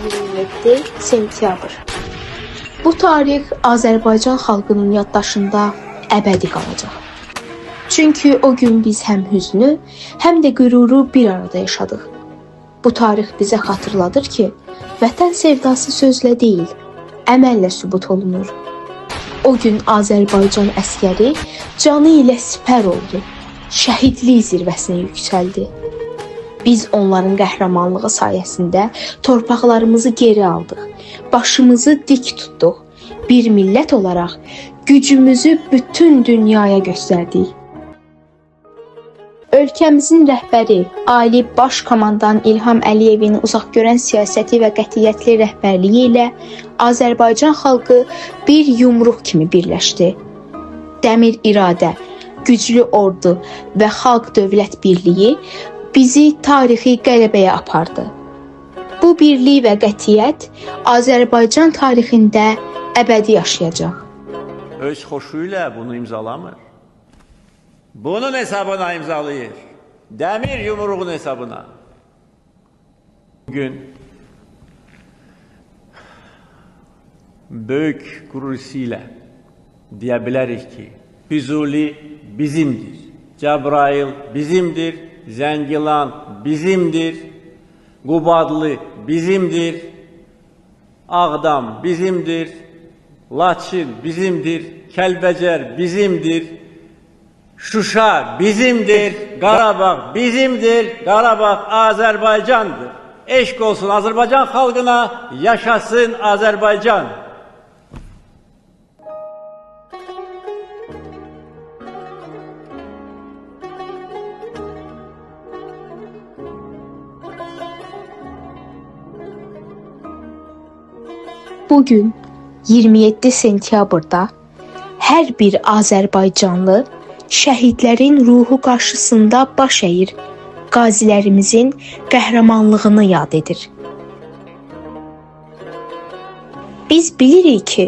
27 sentyabr. Bu tarix Azərbaycan xalqının yaddaşında əbədi qalacaq. Çünki o gün biz həm hüznü, həm də qüruru bir arada yaşadıq. Bu tarix bizə xatırladır ki, vətən sevdası sözlə deyil, əməllə sübut olunur. O gün Azərbaycan əskəri canı ilə sipər oldu, şəhidlik zirvəsinə yüksəldi. Biz onların qəhrəmanlığı sayəsində torpaqlarımızı geri aldıq, başımızı dik tutduq, bir millət olaraq gücümüzü bütün dünyaya göstərdik. Ölkəmizin rəhbəri, Ali Baş Komandan İlham Əliyevin uzaqgörən siyasəti və qətiyyətli rəhbərliyi ilə Azərbaycan xalqı bir yumruq kimi birləşdi. Dəmir iradə, güclü ordu və xalq-dövlət birliyi bizi tarixi qələbəyə apardı. Bu birlik və qətiyyət Azərbaycan tarixində əbədi yaşayacaq. Öz xoşu ilə bunu imzalamır. Bunun hesabına imzalayır. Dəmir yumruğun hesabına. Bugün böyük qürur ilə deyə bilərik ki, Füzuli bizimdir, Cəbrayıl bizimdir, Zəngilan bizimdir, Qubadlı bizimdir, Ağdam bizimdir, Laçın bizimdir, Kəlbəcər bizimdir, Şuşa bizimdir, Qarabağ bizimdir, Qarabağ Azərbaycandır. Eşq olsun Azərbaycan xalqına, yaşasın Azərbaycan. Bugün 27 sentyabrda hər bir Azərbaycanlı şəhidlərin ruhu qarşısında baş əyir, qazilərimizin qəhrəmanlığını yad edir. Biz bilirik ki,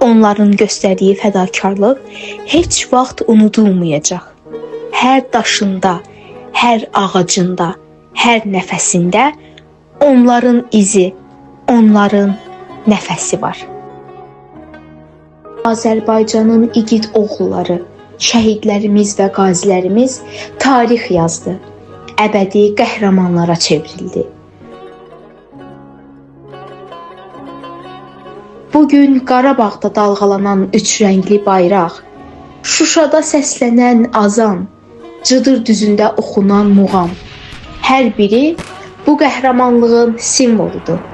onların göstərdiyi fədakarlıq heç vaxt unudulmayacaq. Hər daşında, hər ağacında, hər nəfəsində onların izi, onların nəfəsi var. Azərbaycanın igid oğulları, şəhidlərimiz və qazilərimiz tarix yazdı, əbədi qəhrəmanlara çevrildi. Bugün Qarabağda dalğalanan üç rəngli bayraq, Şuşada səslənən azan, Cıdır düzündə oxunan muğam, hər biri bu qəhrəmanlığın simvoludur.